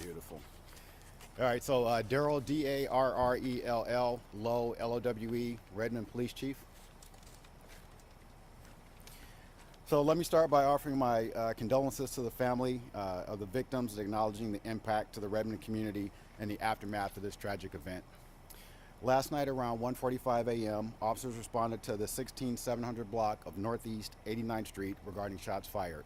Beautiful. All right, so Darrell, Darrell, Lowe, Lowe, Redmond Police Chief. So let me start by offering my condolences to the family of the victims, acknowledging the impact to the Redmond community and the aftermath of this tragic event. Last night around 1:45 a.m., officers responded to the 16700 block of Northeast 89th Street regarding shots fired.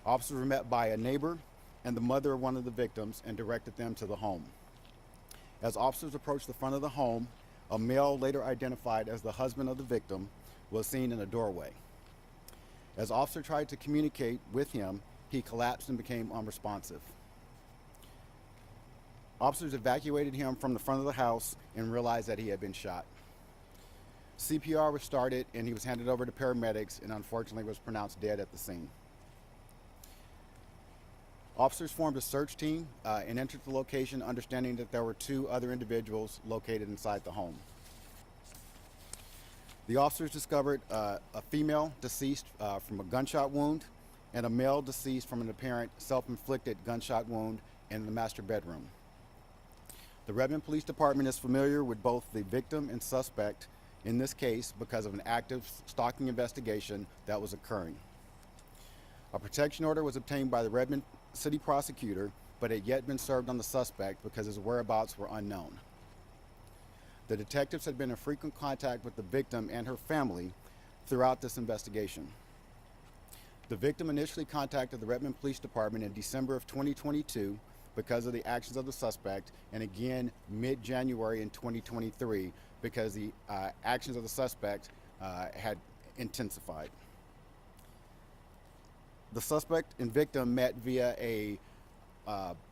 Officers were met by a neighbor and the mother of one of the victims and directed them to the home. As officers approached the front of the home, a male later identified as the husband of the victim was seen in a doorway. As officers tried to communicate with him, he collapsed and became unresponsive. Officers evacuated him from the front of the house and realized that he had been shot. CPR was started and he was handed over to paramedics and unfortunately was pronounced dead at the scene. Officers formed a search team and entered the location understanding that there were two other individuals located inside the home. The officers discovered a female deceased from a gunshot wound and a male deceased from an apparent self-inflicted gunshot wound in the master bedroom. The Redmond Police Department is familiar with both the victim and suspect in this case because of an active stalking investigation that was occurring. A protection order was obtained by the Redmond City prosecutor, but had yet been served on the suspect because his whereabouts were unknown. The detectives had been in frequent contact with the victim and her family throughout this investigation. The victim initially contacted the Redmond Police Department in December of 2022 because of the actions of the suspect, and again mid-January in 2023 because the actions of the suspect had intensified. The suspect and victim met via a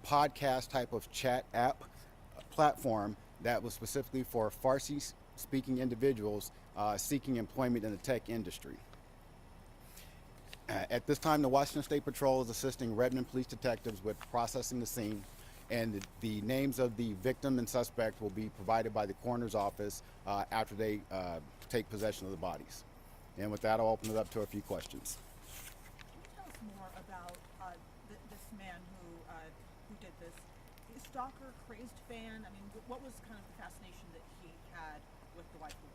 podcast type of chat app platform that was specifically for Farsi-speaking individuals seeking employment in the tech industry. At this time, the Washington State Patrol is assisting Redmond police detectives with processing the scene, and the names of the victim and suspect will be provided by the coroner's office after they take possession of the bodies. And with that, I'll open it up to a few questions. More about this man who did this. Is stalker, crazed fan? I mean, what was kind of the fascination that he had with the wife who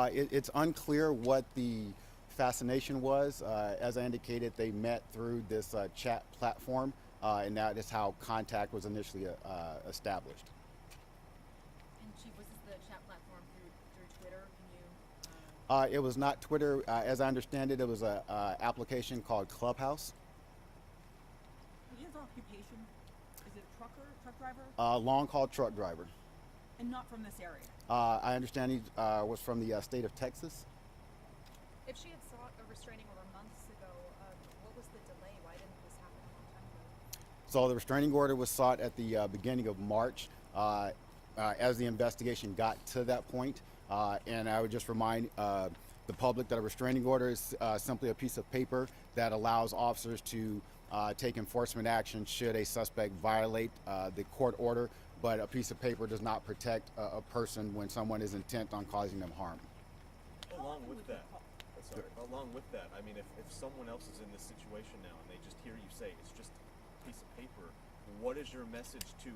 lived here? It's unclear what the fascination was. As I indicated, they met through this chat platform, and that is how contact was initially established. And Chief, was this the chat platform through Twitter? Can you? It was not Twitter. As I understand it, it was an application called Clubhouse. His occupation, is it truck driver? Long-haul truck driver. And not from this area? I understand he was from the state of Texas. If she had sought a restraining order months ago, what was the delay? Why didn't this happen a long time ago? So the restraining order was sought at the beginning of March as the investigation got to that point. And I would just remind the public that a restraining order is simply a piece of paper that allows officers to take enforcement action should a suspect violate the court order, but a piece of paper does not protect a person when someone is intent on causing them harm. Along with that, I mean, if someone else is in this situation now and they just hear you say it's just a piece of paper, what is your message to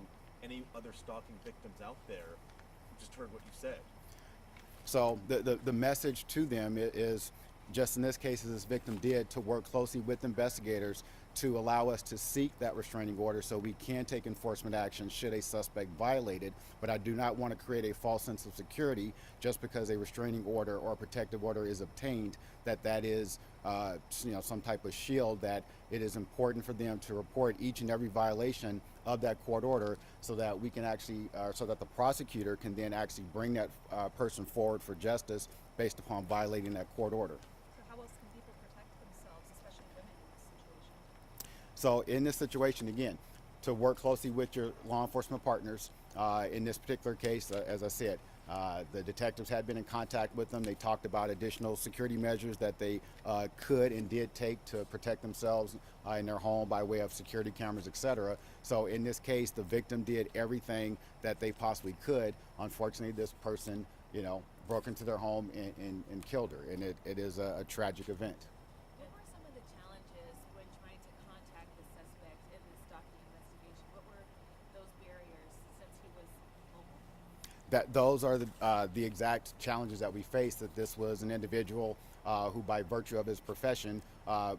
any other stalking victims out there who just heard what you said? So the message to them is, just in this case as this victim did, to work closely with investigators to allow us to seek that restraining order so we can take enforcement action should a suspect violate it. But I do not want to create a false sense of security just because a restraining order or a protective order is obtained, that is some type of shield, that it is important for them to report each and every violation of that court order so that we can actually, so that the prosecutor can then actually bring that person forward for justice based upon violating that court order. So how else can people protect themselves, especially women in this situation? So in this situation, again, to work closely with your law enforcement partners. In this particular case, as I said, the detectives had been in contact with them. They talked about additional security measures that they could and did take to protect themselves in their home by way of security cameras, etc. So in this case, the victim did everything that they possibly could. Unfortunately, this person, broke into their home and killed her, and it is a tragic event. What were some of the challenges when trying to contact the suspect in this stalking Those are the exact challenges that we face. That this was an individual who, by virtue of his profession,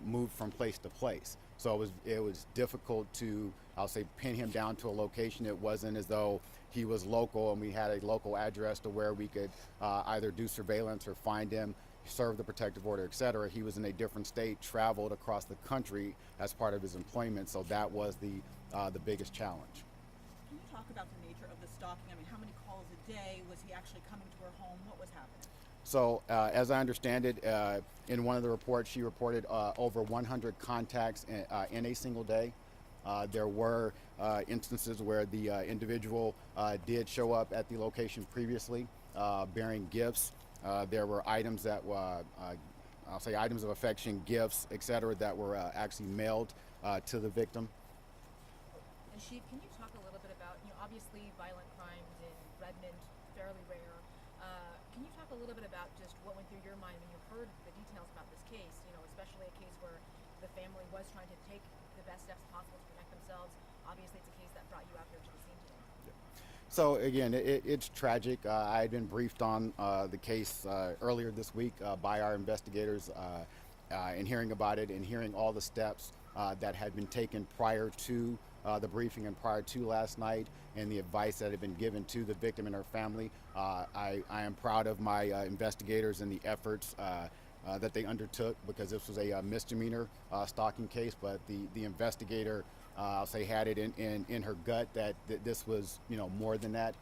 moved from place to place. So it was difficult to, I'll say, pin him down to a location. It wasn't as though he was local and we had a local address to where we could either do surveillance or find him, serve the protective order, etc. He was in a different state, traveled across the country as part of his employment. So that was the biggest challenge. Can you talk about the nature of the stalking? I mean, how many calls a day? Was he actually coming to her home? What was happening? So, as I understand it, in one of the reports, she reported over 100 contacts in a single day. There were instances where the individual did show up at the location previously, bearing gifts. There were items that I'll say items of affection, gifts, etc., that were actually mailed to the victim. And Chief, can you talk a little bit about, obviously violent crimes in Redmond, fairly rare. Can you talk a little bit about just what went through your mind when you heard the details about this case, especially a case where the family was trying to take the best steps possible to protect themselves? Obviously, it's a case that brought you out here to the scene today. So again, it's tragic. I had been briefed on the case earlier this week by our investigators, and hearing about it and hearing all the steps that had been taken prior to the briefing and prior to last night, and the advice that had been given to the victim and her family. I am proud of my investigators and the efforts that they undertook, because this was a misdemeanor stalking case, but the investigator, I'll say, had it in her gut that this was more than that,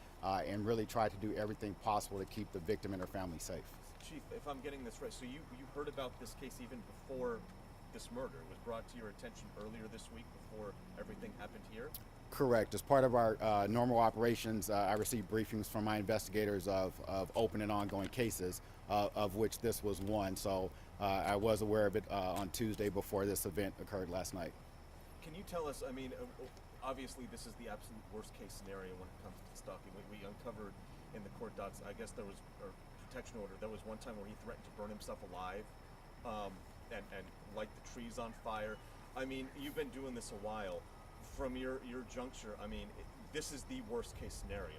and really tried to do everything possible to keep the victim and her family safe. Chief, if I'm getting this right, so you heard about this case even before this murder? It was brought to your attention earlier this week before everything happened here? Correct. As part of our normal operations, I received briefings from my investigators of open and ongoing cases, of which this was one. So I was aware of it on Tuesday before this event occurred last night. Can you tell us, I mean, obviously this is the absolute worst case scenario when it comes to stalking. We uncovered in the court docs, I guess there was a protection order. There was one time where he threatened to burn himself alive, and light the trees on fire. I mean, you've been doing this a while. From your juncture, I mean, this is the worst case scenario.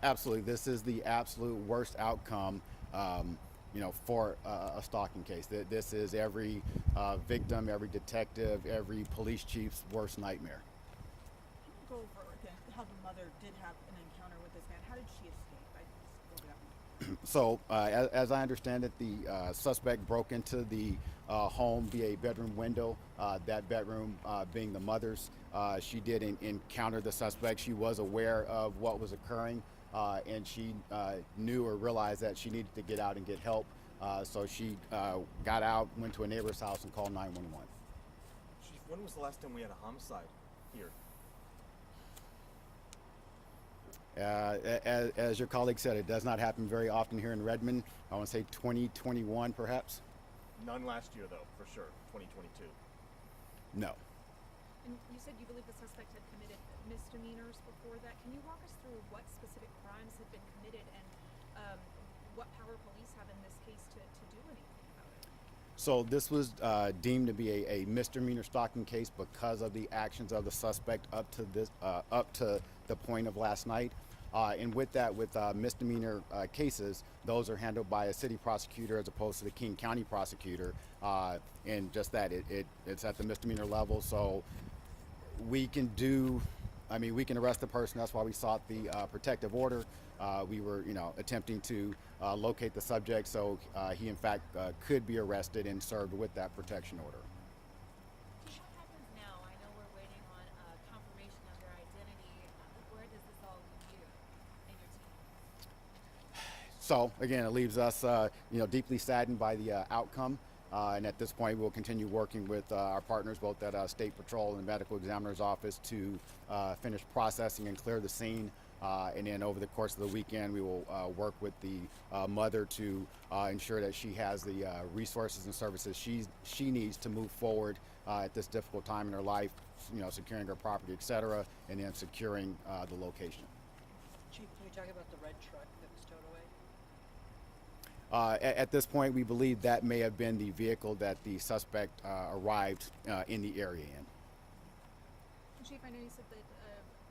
Absolutely, this is the absolute worst outcome, for a stalking case. This is every victim, every detective, every police chief's worst nightmare. Can you go over again how the mother did have an encounter with this man? How did she escape? So, as I understand it, the suspect broke into the home via a bedroom window. That bedroom being the mother's. She did encounter the suspect. She was aware of what was occurring, and she knew or realized that she needed to get out and get help. So she got out, went to a neighbor's house, and called 911. Chief, when was the last time we had a homicide here? As your colleague said, it does not happen very often here in Redmond. I want to say 2021, perhaps. None last year, though, for sure. 2022. No. And you said you believe the suspect had committed misdemeanors before that. Can you walk us through what specific crimes had been committed and what power police have in this case to do anything about it? So this was deemed to be a misdemeanor stalking case because of the actions of the suspect up to the point of last night. And with that, with misdemeanor cases, those are handled by a city prosecutor as opposed to the King County prosecutor. And just that, it's at the misdemeanor level. So we can arrest the person. That's why we sought the protective order. We were, attempting to locate the subject, so he in fact could be arrested and served with that protection order. What happens now? I know we're waiting on confirmation of their identity. Where does this all leave you and your team? So again, it leaves us, deeply saddened by the outcome. And at this point, we'll continue working with our partners, both at State Patrol and the Medical Examiner's Office, to finish processing and clear the scene. And then over the course of the weekend, we will work with the mother to ensure that she has the resources and services she needs to move forward at this difficult time in her life, securing her property, etc., and then securing the location. Chief, can you talk about the red truck that was towed away? At this point, we believe that may have been the vehicle that the suspect arrived in the area in. Chief, I know you said that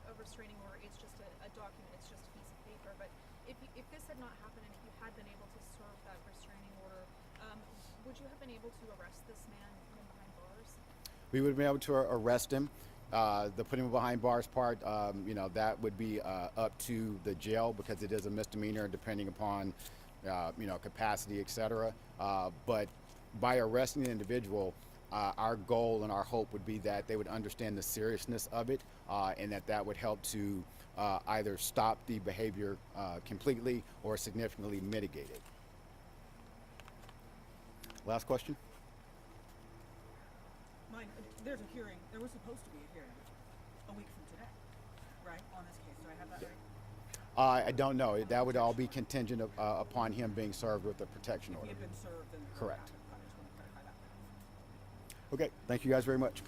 a restraining order, it's just a document, it's just a piece of after. But if this had not happened and if you had been able to serve that restraining order, would you have been able to arrest this man from behind bars? We would have been able to arrest him. The putting him behind bars part, that would be up to the jail because it is a misdemeanor depending upon, capacity, etc. But by arresting the individual, our goal and our hope would be that they would understand the seriousness of it and that would help to either stop the behavior completely or significantly mitigate it. Last question? There's a hearing. There was supposed to be a hearing a week from today, right, on this case. Do I have that right? I don't know. That would all be contingent upon him being served with a protection If he order. had been served, then it would Correct. happen. I just want to clarify that. Okay, thank you guys very much.